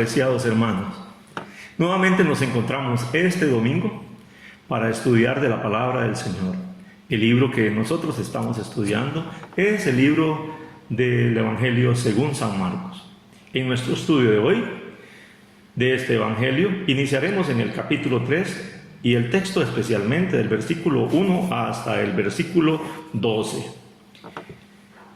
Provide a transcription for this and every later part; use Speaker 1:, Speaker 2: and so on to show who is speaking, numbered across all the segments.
Speaker 1: apreciados hermanos. Nuevamente nos encontramos este domingo para estudiar de la palabra del Señor. El libro que nosotros estamos estudiando es el libro del Evangelio según San Marcos. En nuestro estudio de hoy, de este Evangelio, iniciaremos en el capítulo 3 y el texto especialmente del versículo 1 hasta el versículo 12.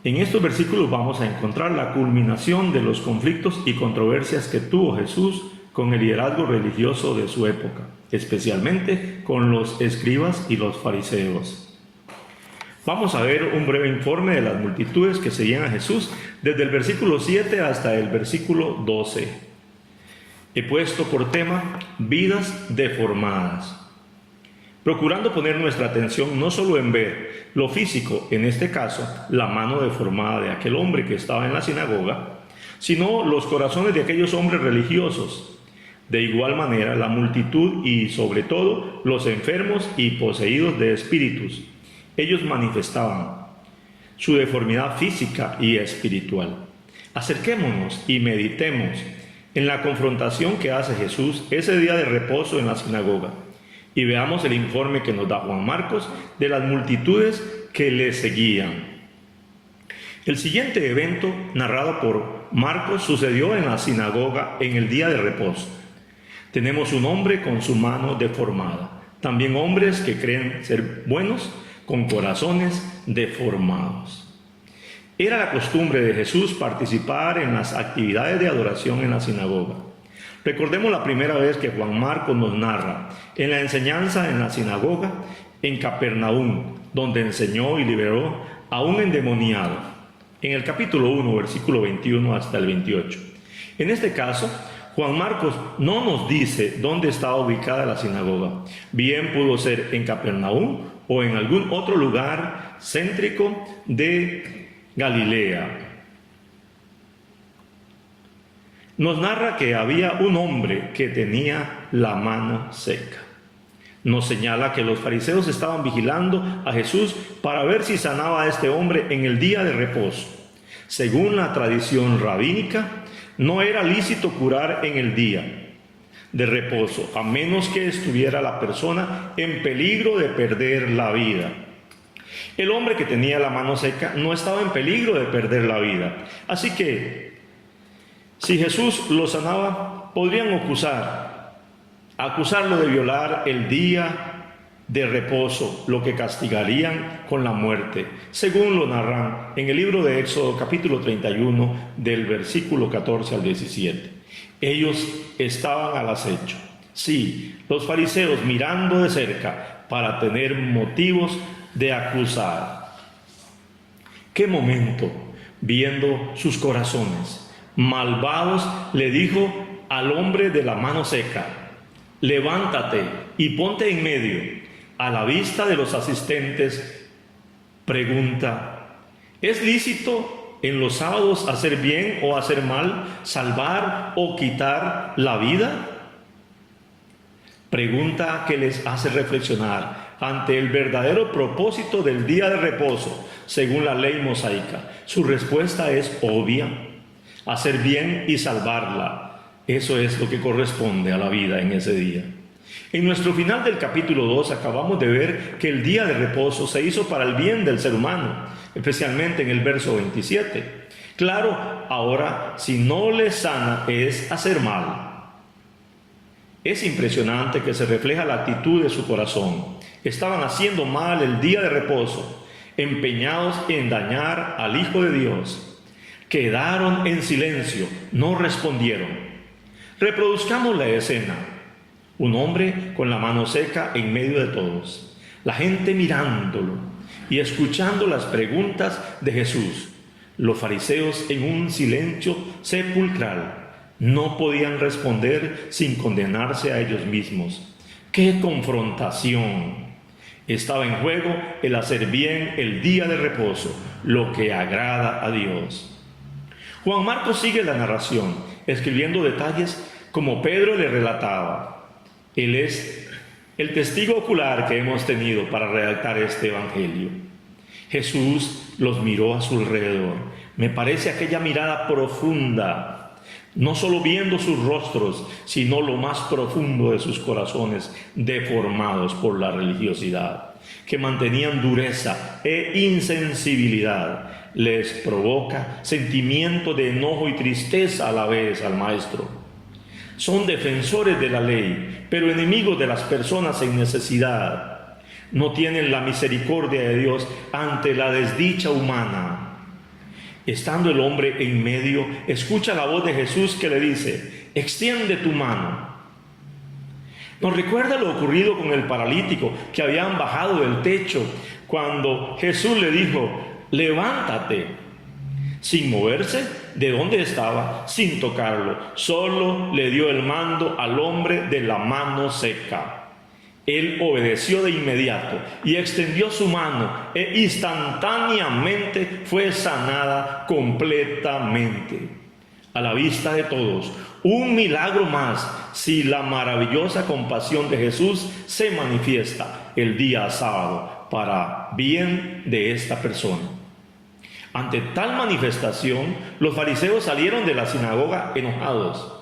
Speaker 1: En estos versículos vamos a encontrar la culminación de los conflictos y controversias que tuvo Jesús con el liderazgo religioso de su época, especialmente con los escribas y los fariseos. Vamos a ver un breve informe de las multitudes que seguían a Jesús desde el versículo 7 hasta el versículo 12. He puesto por tema vidas deformadas, procurando poner nuestra atención no solo en ver lo físico, en este caso la mano deformada de aquel hombre que estaba en la sinagoga, sino los corazones de aquellos hombres religiosos. De igual manera la multitud y sobre todo los enfermos y poseídos de espíritus. Ellos manifestaban su deformidad física y espiritual. Acerquémonos y meditemos en la confrontación que hace Jesús ese día de reposo en la sinagoga. Y veamos el informe que nos da Juan Marcos de las multitudes que le seguían. El siguiente evento, narrado por Marcos, sucedió en la sinagoga en el día de reposo. Tenemos un hombre con su mano deformada. También hombres que creen ser buenos, con corazones deformados. Era la costumbre de Jesús participar en las actividades de adoración en la sinagoga. Recordemos la primera vez que Juan Marcos nos narra en la enseñanza en la sinagoga en Capernaum, donde enseñó y liberó a un endemoniado, en el capítulo 1, versículo 21 hasta el 28. En este caso, Juan Marcos no nos dice dónde estaba ubicada la sinagoga. Bien pudo ser en Capernaum o en algún otro lugar céntrico de Galilea. Nos narra que había un hombre que tenía la mano seca. Nos señala que los fariseos estaban vigilando a Jesús para ver si sanaba a este hombre en el día de reposo. Según la tradición rabínica, no era lícito curar en el día de reposo, a menos que estuviera la persona en peligro de perder la vida. El hombre que tenía la mano seca no estaba en peligro de perder la vida. Así que, si Jesús lo sanaba, podrían acusarlo de violar el día de reposo, lo que castigarían con la muerte, según lo narran en el libro de Éxodo capítulo 31 del versículo 14 al 17. Ellos estaban al acecho, sí, los fariseos mirando de cerca para tener motivos de acusar. ¿Qué momento, viendo sus corazones malvados, le dijo al hombre de la mano seca: levántate y ponte en medio? A la vista de los asistentes, pregunta: ¿es lícito en los sábados hacer bien o hacer mal, salvar o quitar la vida? Pregunta que les hace reflexionar ante el verdadero propósito del día de reposo, según la ley mosaica. Su respuesta es obvia: hacer bien y salvarla. Eso es lo que corresponde a la vida en ese día. En nuestro final del capítulo 2 acabamos de ver que el día de reposo se hizo para el bien del ser humano, especialmente en el verso 27. Claro, ahora, si no le sana es hacer mal. Es impresionante que se refleja la actitud de su corazón. Estaban haciendo mal el día de reposo, empeñados en dañar al Hijo de Dios. Quedaron en silencio, no respondieron. Reproduzcamos la escena. Un hombre con la mano seca en medio de todos. La gente mirándolo y escuchando las preguntas de Jesús. Los fariseos en un silencio sepulcral. No podían responder sin condenarse a ellos mismos. ¡Qué confrontación! Estaba en juego el hacer bien el día de reposo, lo que agrada a Dios. Juan Marcos sigue la narración, escribiendo detalles como Pedro le relataba. Él es el testigo ocular que hemos tenido para redactar este evangelio. Jesús los miró a su alrededor. Me parece aquella mirada profunda, no solo viendo sus rostros, sino lo más profundo de sus corazones, deformados por la religiosidad, que mantenían dureza e insensibilidad, les provoca sentimiento de enojo y tristeza a la vez al Maestro. Son defensores de la ley, pero enemigos de las personas en necesidad. No tienen la misericordia de Dios ante la desdicha humana. Estando el hombre en medio, escucha la voz de Jesús que le dice: extiende tu mano. Nos recuerda lo ocurrido con el paralítico que habían bajado del techo cuando Jesús le dijo: levántate. Sin moverse de donde estaba, sin tocarlo, solo le dio el mando al hombre de la mano seca. Él obedeció de inmediato y extendió su mano e instantáneamente fue sanada completamente. A la vista de todos, un milagro más si la maravillosa compasión de Jesús se manifiesta el día sábado para bien de esta persona. Ante tal manifestación, los fariseos salieron de la sinagoga enojados.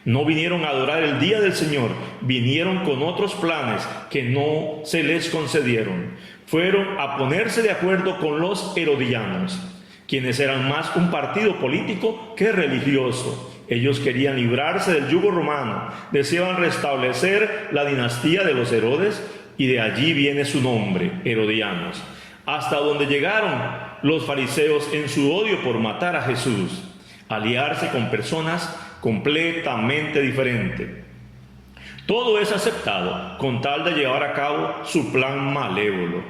Speaker 1: No vinieron a adorar el día del Señor, vinieron con otros planes que no se les concedieron. Fueron a ponerse de acuerdo con los herodianos, quienes eran más un partido político que religioso. Ellos querían librarse del yugo romano, deseaban restablecer la dinastía de los Herodes, y de allí viene su nombre, herodianos. Hasta donde llegaron los fariseos en su odio por matar a Jesús, aliarse con personas completamente diferente. Todo es aceptado con tal de llevar a cabo su plan malévolo,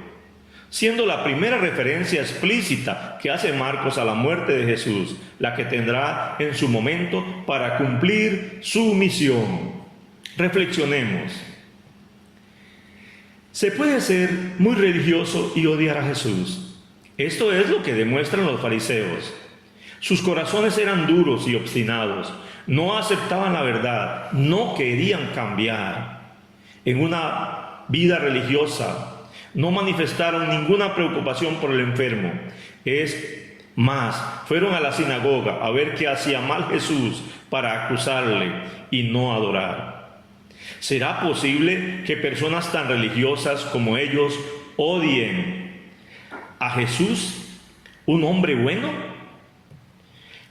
Speaker 1: siendo la primera referencia explícita que hace Marcos a la muerte de Jesús, la que tendrá en su momento para cumplir su misión. Reflexionemos. Se puede ser muy religioso y odiar a Jesús. Esto es lo que demuestran los fariseos. Sus corazones eran duros y obstinados. No aceptaban la verdad, no querían cambiar. En una vida religiosa, no manifestaron ninguna preocupación por el enfermo. Es más, fueron a la sinagoga a ver qué hacía mal Jesús para acusarle y no adorar. ¿Será posible que personas tan religiosas como ellos odien a Jesús, un hombre bueno?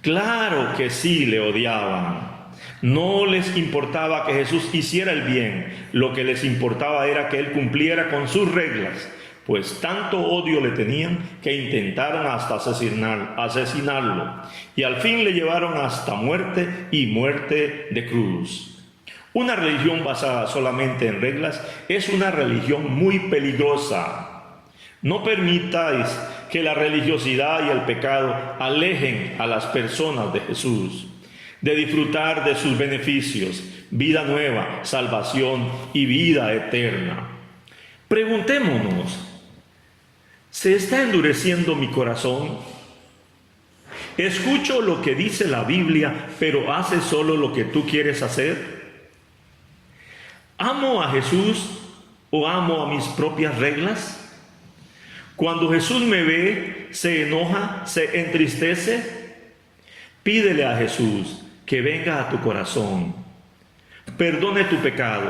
Speaker 1: Claro que sí le odiaban. No les importaba que Jesús hiciera el bien. Lo que les importaba era que Él cumpliera con sus reglas, pues tanto odio le tenían que intentaron hasta asesinarlo. Y al fin le llevaron hasta muerte y muerte de cruz. Una religión basada solamente en reglas es una religión muy peligrosa. No permitáis que la religiosidad y el pecado alejen a las personas de Jesús, de disfrutar de sus beneficios, vida nueva, salvación y vida eterna. Preguntémonos, ¿se está endureciendo mi corazón? ¿Escucho lo que dice la Biblia, pero hace solo lo que tú quieres hacer? ¿Amo a Jesús o amo a mis propias reglas? Cuando Jesús me ve, se enoja, se entristece. Pídele a Jesús que venga a tu corazón, perdone tu pecado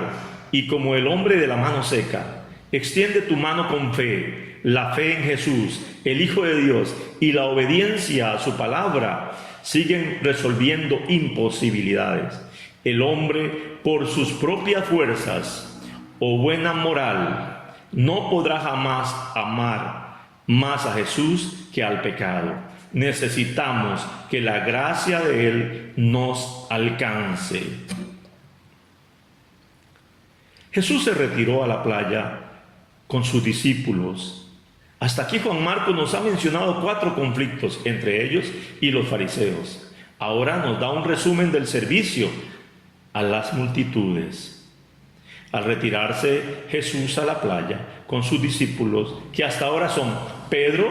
Speaker 1: y como el hombre de la mano seca, extiende tu mano con fe, la fe en Jesús, el Hijo de Dios, y la obediencia a su palabra siguen resolviendo imposibilidades. El hombre, por sus propias fuerzas o buena moral, no podrá jamás amar más a Jesús que al pecado. Necesitamos que la gracia de Él nos alcance. Jesús se retiró a la playa con sus discípulos. Hasta aquí Juan Marcos nos ha mencionado 4 conflictos entre ellos y los fariseos. Ahora nos da un resumen del servicio a las multitudes. Al retirarse Jesús a la playa con sus discípulos, que hasta ahora son Pedro,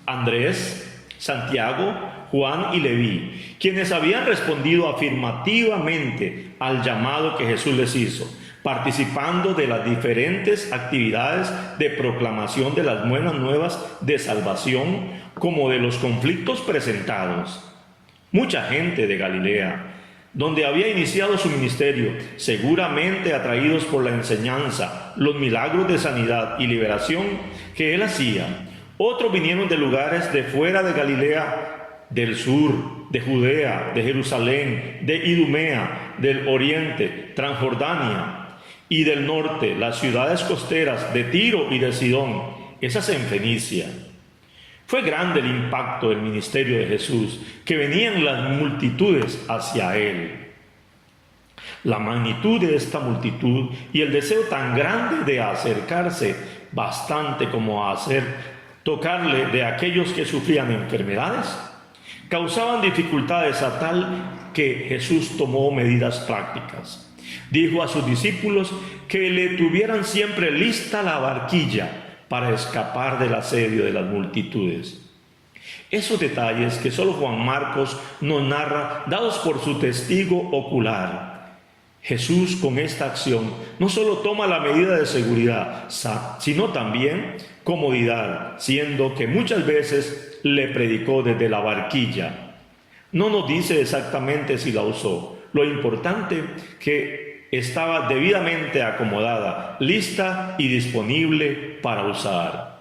Speaker 1: Andrés, Santiago, Juan y Leví, quienes habían respondido afirmativamente al llamado que Jesús les hizo, participando de las diferentes actividades de proclamación de las buenas nuevas de salvación, como de los conflictos presentados. mucha gente de Galilea, donde había iniciado su ministerio, seguramente atraídos por la enseñanza, los milagros de sanidad y liberación que él hacía. Otros vinieron de lugares de fuera de Galilea, del sur, de Judea, de Jerusalén, de Idumea, del oriente, Transjordania y del norte, las ciudades costeras de Tiro y de Sidón, esas en Fenicia. Fue grande el impacto del ministerio de Jesús, que venían las multitudes hacia él. La magnitud de esta multitud y el deseo tan grande de acercarse bastante como a tocarle de aquellos que sufrían enfermedades, causaban dificultades a tal que Jesús tomó medidas prácticas. Dijo a sus discípulos que le tuvieran siempre lista la barquilla para escapar del asedio de las multitudes. Esos detalles que solo Juan Marcos nos narra, dados por su testigo ocular. Jesús, con esta acción, no solo toma la medida de seguridad, sino también comodidad, siendo que muchas veces le predicó desde la barquilla. No nos dice exactamente si la usó. Lo importante que estaba debidamente acomodada, lista y disponible para usar.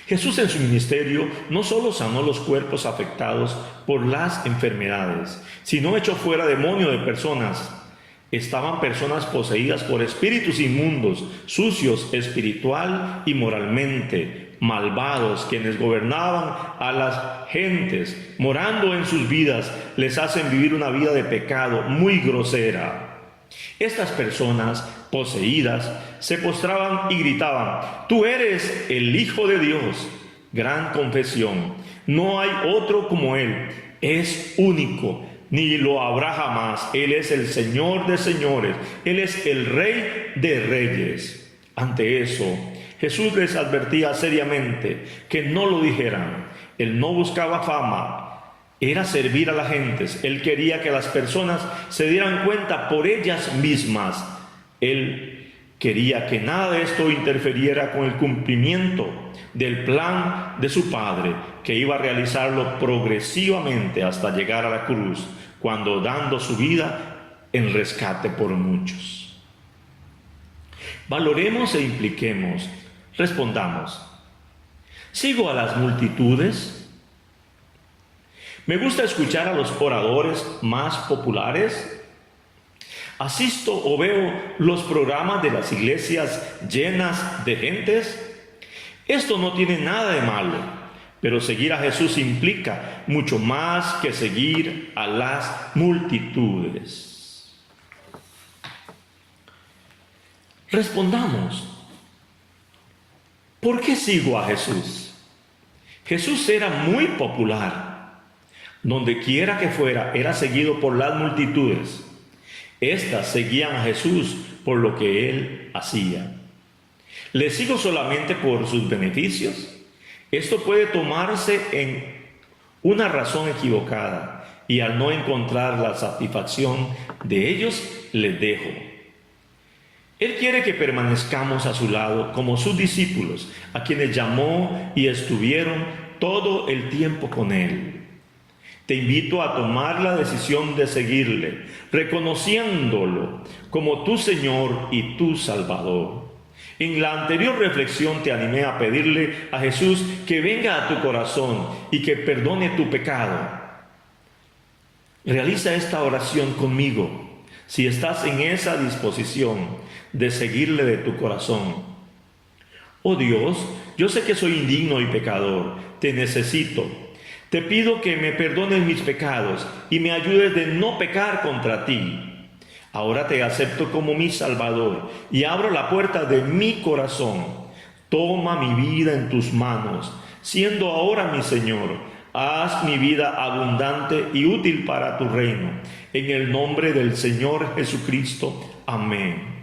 Speaker 1: Jesús en su ministerio no solo sanó los cuerpos afectados por las enfermedades, sino echó fuera demonios de personas. Estaban personas poseídas por espíritus inmundos, sucios espiritual y moralmente, malvados, quienes gobernaban a las gentes, morando en sus vidas, les hacen vivir una vida de pecado muy grosera. Estas personas poseídas se postraban y gritaban: «Tú eres el Hijo de Dios». Gran confesión. No hay otro como Él. Es único, ni lo habrá jamás. Él es el Señor de señores. Él es el Rey de reyes. Ante eso, Jesús les advertía seriamente que no lo dijeran. Él no buscaba fama. Era servir a las gentes. Él quería que las personas se dieran cuenta por ellas mismas. Él quería que nada de esto interfiriera con el cumplimiento del plan de su Padre, que iba a realizarlo progresivamente hasta llegar a la cruz, cuando dando su vida en rescate por muchos. Valoremos e impliquemos. Respondamos: ¿sigo a las multitudes? ¿Me gusta escuchar a los oradores más populares? ¿Asisto o veo los programas de las iglesias llenas de gentes? Esto no tiene nada de malo, pero seguir a Jesús implica mucho más que seguir a las multitudes. Respondamos: ¿por qué sigo a Jesús? Jesús era muy popular. Donde quiera que fuera, era seguido por las multitudes. Estas seguían a Jesús por lo que Él hacía. ¿Le sigo solamente por sus beneficios? Esto puede tomarse en una razón equivocada, y al no encontrar la satisfacción de ellos, les dejo. Él quiere que permanezcamos a su lado como sus discípulos, a quienes llamó y estuvieron todo el tiempo con Él. Te invito a tomar la decisión de seguirle, reconociéndolo como tu Señor y tu Salvador. En la anterior reflexión te animé a pedirle a Jesús que venga a tu corazón y que perdone tu pecado. Realiza esta oración conmigo, si estás en esa disposición de seguirle de tu corazón. Oh Dios, yo sé que soy indigno y pecador, te necesito. Te pido que me perdones mis pecados y me ayudes de no pecar contra ti. Ahora te acepto como mi Salvador y abro la puerta de mi corazón. Toma mi vida en tus manos, siendo ahora mi Señor. Haz mi vida abundante y útil para tu reino. En el nombre del Señor Jesucristo. Amén.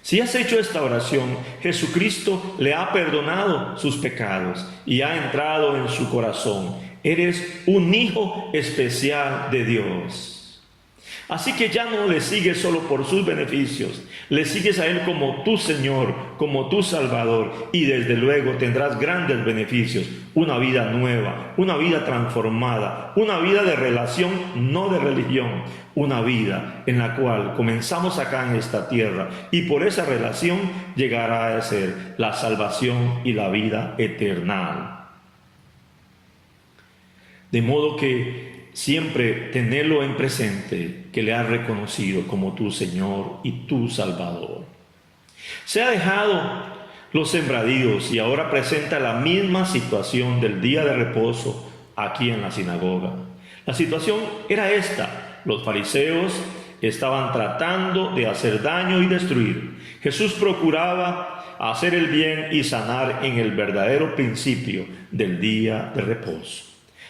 Speaker 1: Si has hecho esta oración, Jesucristo le ha perdonado sus pecados y ha entrado en su corazón. Eres un hijo especial de Dios. Así que ya no le sigues solo por sus beneficios, le sigues a Él como tu Señor, como tu Salvador, y desde luego tendrás grandes beneficios, una vida nueva, una vida transformada, una vida de relación, no de religión, una vida en la cual comenzamos acá en esta tierra y por esa relación llegará a ser la salvación y la vida eterna. De modo que siempre tenerlo en presente, que le has reconocido como tu Señor y tu Salvador. Se ha dejado los sembradíos y ahora presenta la misma situación del día de reposo aquí en la sinagoga. La situación era esta: los fariseos estaban tratando de hacer daño y destruir. Jesús procuraba hacer el bien y sanar en el verdadero principio del día de reposo.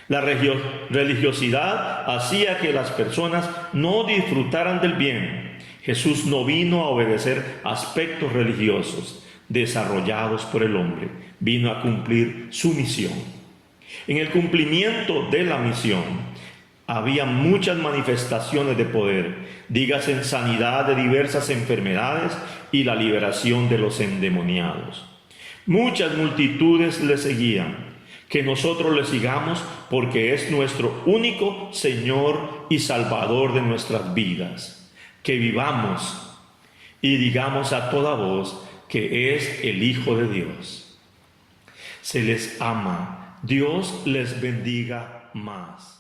Speaker 1: La religiosidad hacía que las personas no disfrutaran del bien. Jesús no vino a obedecer aspectos religiosos desarrollados por el hombre, vino a cumplir su misión. En el cumplimiento de la misión había muchas manifestaciones de poder, dígase en sanidad de diversas enfermedades y la liberación de los endemoniados. Muchas multitudes le seguían. Que nosotros le sigamos porque es nuestro único Señor y Salvador de nuestras vidas. Que vivamos y digamos a toda voz que es el Hijo de Dios. Se les ama. Dios les bendiga más.